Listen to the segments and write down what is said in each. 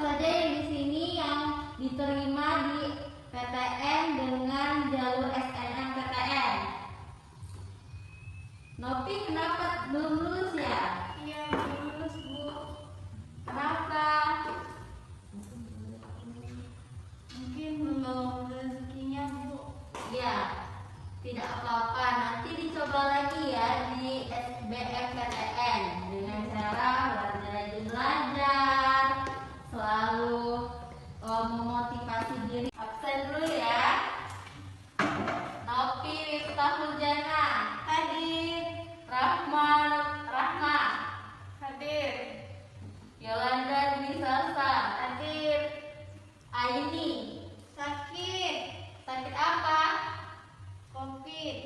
saja yang di sini yang diterima di PTN dengan jalur SNMPTN? Nopi, kenapa belum lulus ya? Iya, belum lulus, Bu. Kenapa? Mungkin belum rezekinya, Bu. Ya, tidak apa-apa. Nanti dicoba lagi ya di SBMPTN dengan cara rajin belajar, selalu memotivasi diri. Absen dulu ya. Nopi Miftahul Jana Hadir. Rahma Hadir. Yolanda Dwi Salsa Hadir. Aini. Sakit. Sakit apa? Covid.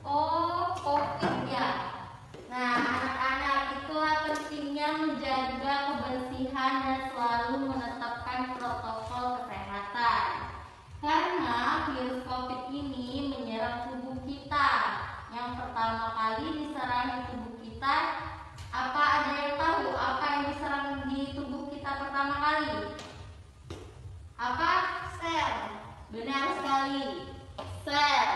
Oh, COVID ya. Nah, anak-anak, itulah pentingnya menjaga kebersihan dan selalu menetapkan protokol kesehatan. Karena virus COVID ini menyerang tubuh kita. Yang pertama kali diserang di tubuh kita, apa ada yang tahu apa yang diserang di tubuh kita pertama kali? Apa? Sel. Benar sekali. Sel.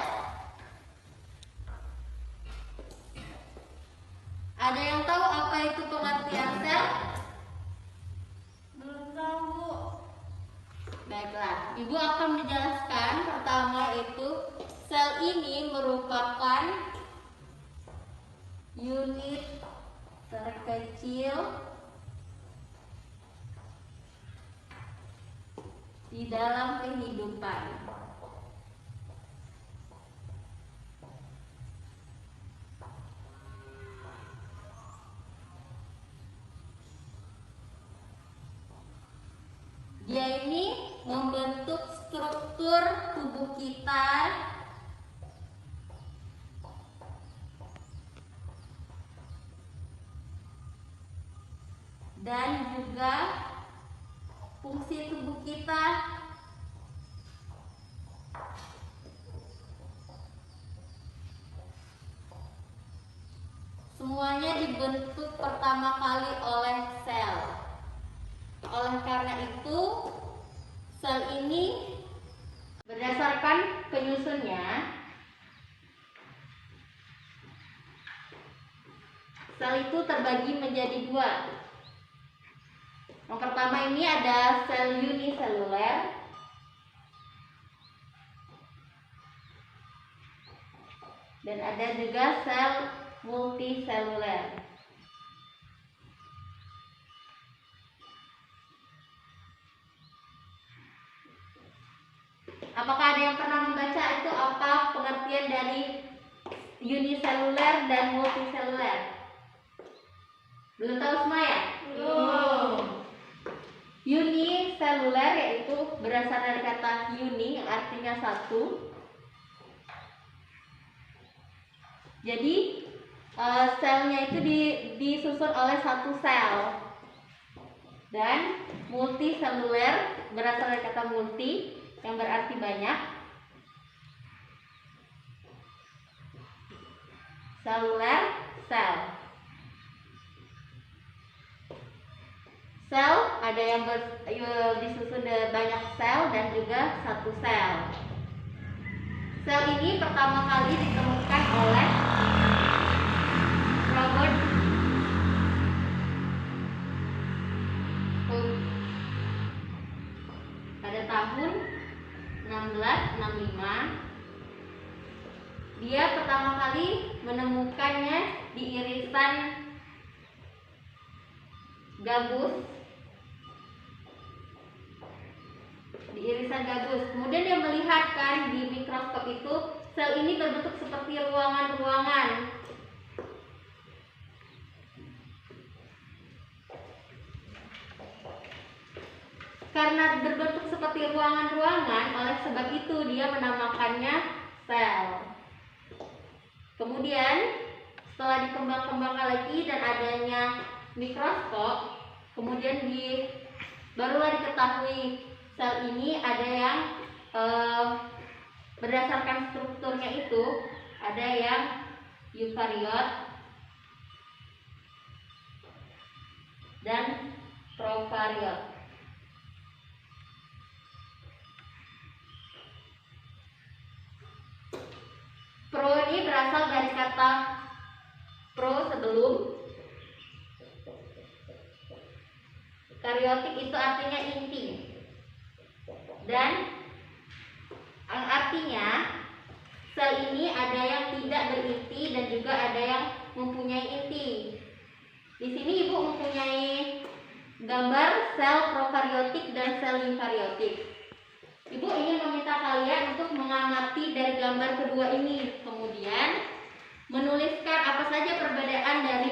Ada yang tahu apa itu pengertian sel? Belum tahu, Bu. Baiklah, Ibu akan menjelaskan. Pertama itu, sel ini merupakan unit terkecil di dalam kehidupan. Dia ini membentuk struktur tubuh kita dan juga fungsi tubuh kita semuanya dibentuk pertama kali oleh sel. Oleh karena itu, sel ini berdasarkan penyusunnya, sel itu terbagi menjadi dua. Yang pertama ini ada sel uniseluler dan ada juga sel multiseluler. Apakah ada yang pernah membaca itu apa pengertian dari uniseluler dan multiseluler? Belum tahu semua ya? Belum. Uniseluler yaitu berasal dari kata uni yang artinya satu. Jadi selnya itu disusun oleh satu sel. Dan multiseluler berasal dari kata multi yang berarti banyak. Seluler, sel. Sel ada yang disusun dari banyak sel dan juga satu sel. Sel ini pertama kali ditemukan oleh Robert Koch pada tahun 1665. Dia pertama kali menemukannya di irisan gabus. Kemudian dia melihatkan di mikroskop itu sel ini berbentuk seperti ruangan-ruangan. Karena berbentuk seperti ruangan-ruangan, oleh sebab itu dia menamakannya sel. Kemudian setelah dikembang-kembangkan lagi dan adanya mikroskop, kemudian barulah diketahui sel ini ada yang berdasarkan strukturnya itu ada yang eukariot dan prokariot. Pro ini berasal dari kata pro sebelum. Kariotik itu artinya inti. Dan artinya sel ini ada yang tidak berinti dan juga ada yang mempunyai inti. Di sini Ibu mempunyai gambar sel prokariotik dan sel eukariotik. Ibu ingin meminta kalian untuk mengamati dari gambar kedua ini, kemudian menuliskan apa saja perbedaan dari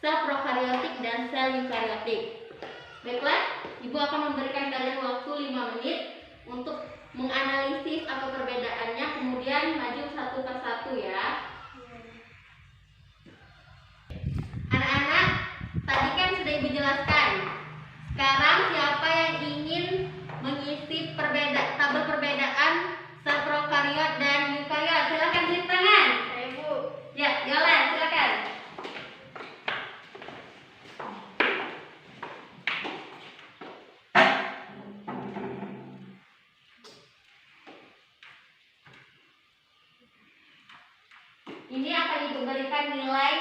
sel prokariotik dan sel eukariotik. Baiklah, Ibu akan memberikan kalian waktu 5 menit untuk menganalisis apa perbedaannya, kemudian maju satu persatu ya. Anak-anak, tadi kan sudah Ibu jelaskan. Sekarang siapa yang ingin mengisi tabel perbedaan sel prokariot dan eukariot? Silakan tulis tangan. Saya, Bu. Ya, Yolan, silakan. Ini akan diberikan nilai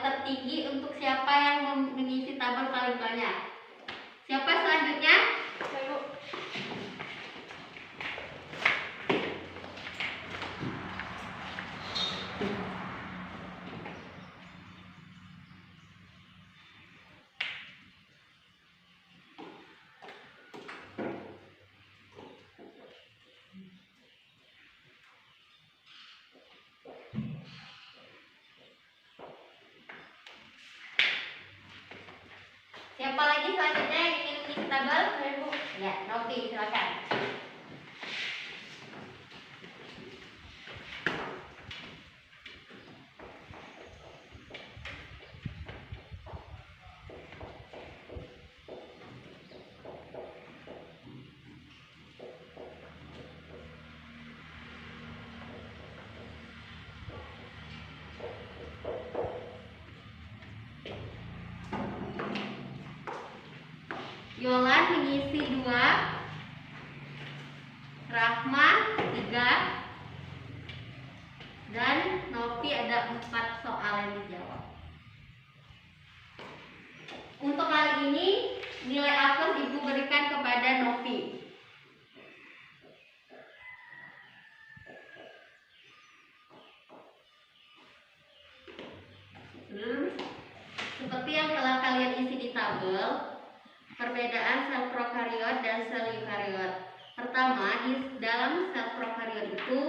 tertinggi untuk siapa yang mengisi tabel paling banyak. Siapa selanjutnya? Saya, Bu. Siapa lagi selanjutnya yang ingin mengisi tabel? Saya, Bu. Ya, Novi, silakan. Yolan mengisi 2, Rahma 3, dan Novi ada 4 soal yang dijawab. Untuk kali ini nilai apa Ibu berikan kepada Novi? Seperti yang telah kalian isi di tabel, perbedaan sel prokariot dan sel eukariot. Pertama, di dalam sel prokariot itu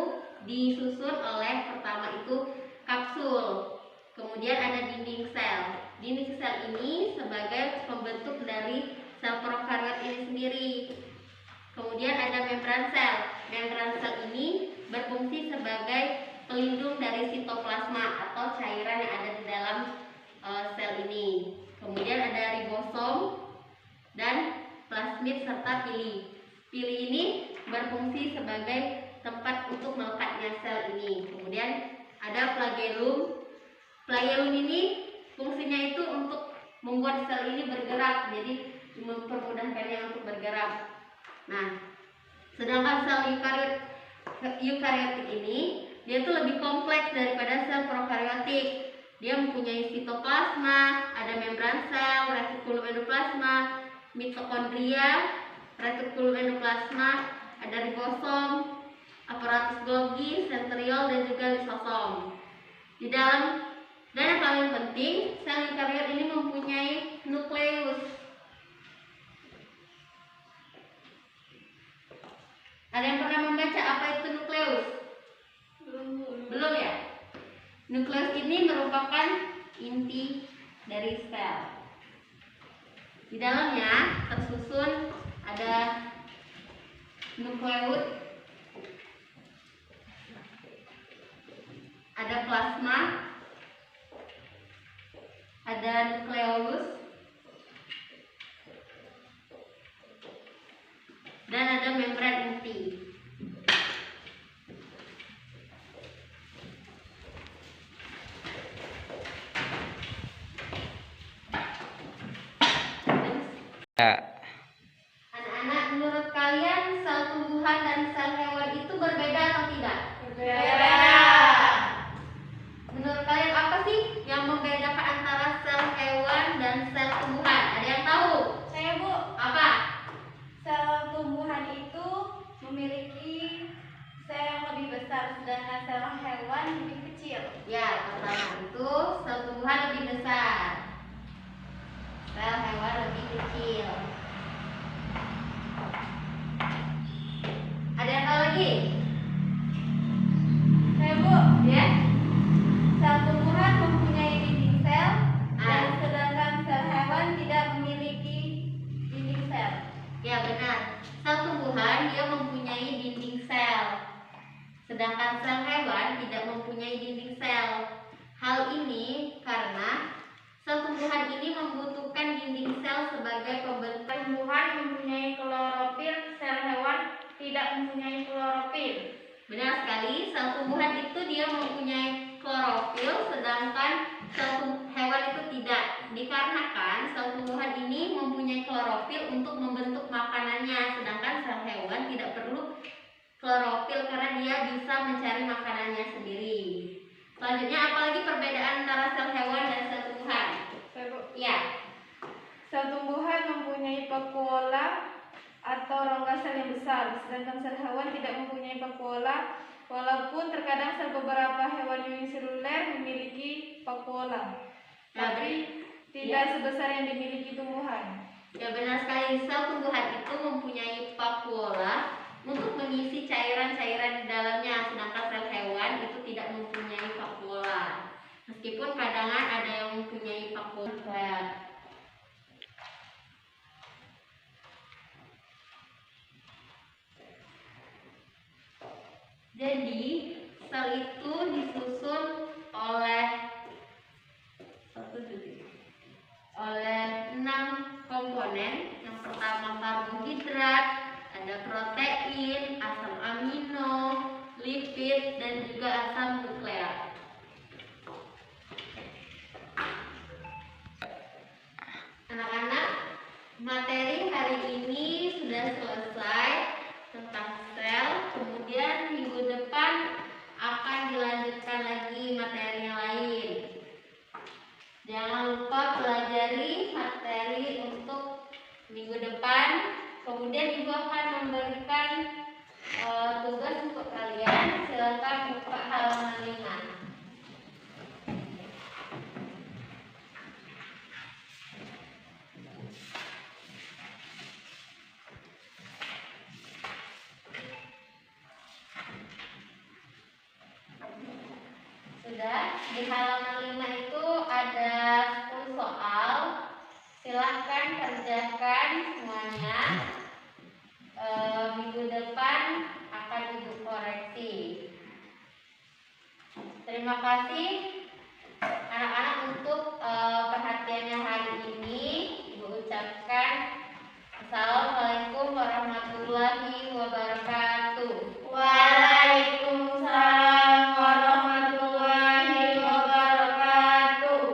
disusun oleh pertama itu kapsul. Kemudian ada dinding sel. Dinding sel ini sebagai pembentuk dari sel prokariot ini sendiri. Kemudian ada membran sel. Membran sel ini berfungsi sebagai pelindung dari sitoplasma atau cairan yang ada di dalam sel ini. Kemudian ada ribosom dan plasmid serta pili. Pili ini berfungsi sebagai tempat untuk melekatnya sel ini. Kemudian ada flagellum. Flagellum ini fungsinya itu untuk membuat sel ini bergerak, jadi mempermudahkannya untuk bergerak. Nah, sedangkan sel eukariotik ini dia itu lebih kompleks daripada sel prokariotik. Dia mempunyai sitoplasma, ada membran sel, retikulum endoplasma, mitokondria, retikulum endoplasma, ada ribosom, aparatus Golgi, sentriol, dan juga lisosom. Di dalam dan yang paling penting, sel eukariot ini mempunyai nukleus. Ada yang pernah membaca apa itu nukleus? Belum ya? Nukleus ini merupakan inti dari sel. Di dalamnya tersusun ada nukleus, ada plasma, ada nukleolus, dan ada membran inti. kalian sel tumbuhan dan sel hewan itu berbeda atau tidak? Berbeda. Menurut kalian apa sih yang membedakan antara sel hewan dan sel tumbuhan? Ada yang tahu? Saya, Bu. Apa? Sel tumbuhan itu memiliki sel yang lebih besar, sedangkan sel hewan lebih kecil. Ya, pertama itu sel tumbuhan lebih besar, sel hewan lebih kecil. Ada yang tahu lagi? Saya, Bu. Ya? Sel tumbuhan mempunyai dinding sel, dan Ah. sedangkan sel hewan tidak memiliki dinding sel. Ya, benar. Sel tumbuhan dia mempunyai dinding sel, sedangkan sel hewan tidak mempunyai dinding sel. Hal ini karena sel tumbuhan ini membutuhkan dinding sel sebagai pembentuk. Tumbuhan mempunyai klorofil, sel hewan tidak mempunyai klorofil. Benar sekali, sel tumbuhan itu dia mempunyai klorofil, sedangkan sel hewan itu tidak. Dikarenakan sel tumbuhan ini mempunyai klorofil untuk membentuk makanannya, sedangkan sel hewan tidak perlu klorofil karena dia bisa mencari makanannya sendiri. Selanjutnya, apalagi perbedaan antara sel hewan dan sel tumbuhan? Saya, Bu. Ya, Sel tumbuhan mempunyai vakuola atau rongga sel yang besar, sedangkan sel hewan tidak mempunyai vakuola, walaupun terkadang sel beberapa hewan uniseluler memiliki vakuola, tapi tidak sebesar yang dimiliki tumbuhan. ya benar sekali. Sel tumbuhan itu mempunyai vakuola untuk mengisi cairan-cairan di dalamnya, sedangkan sel hewan itu tidak mempunyai vakuola. Meskipun kadang ada yang mempunyai vakuola. Jadi sel itu disusun oleh 6 komponen. Yang pertama karbohidrat, ada protein, asam amino, lipid, dan juga asam nukleat. Anak-anak, materi hari ini sudah selesai tentang sel. Kemudian minggu depan akan dilanjutkan lagi materi yang lain. Jangan lupa pelajari materi untuk minggu depan. Kemudian ibu akan memberikan tugas untuk kalian. Silakan buka halaman 5. Sudah, di halaman 5 itu ada 10 soal. Silahkan kerjakan semuanya. Minggu depan akan ibu koreksi. Terima kasih anak-anak untuk perhatiannya hari ini. Ibu ucapkan Assalamualaikum warahmatullahi wabarakatuh. Waalaikumsalam warahmatullahi wabarakatuh.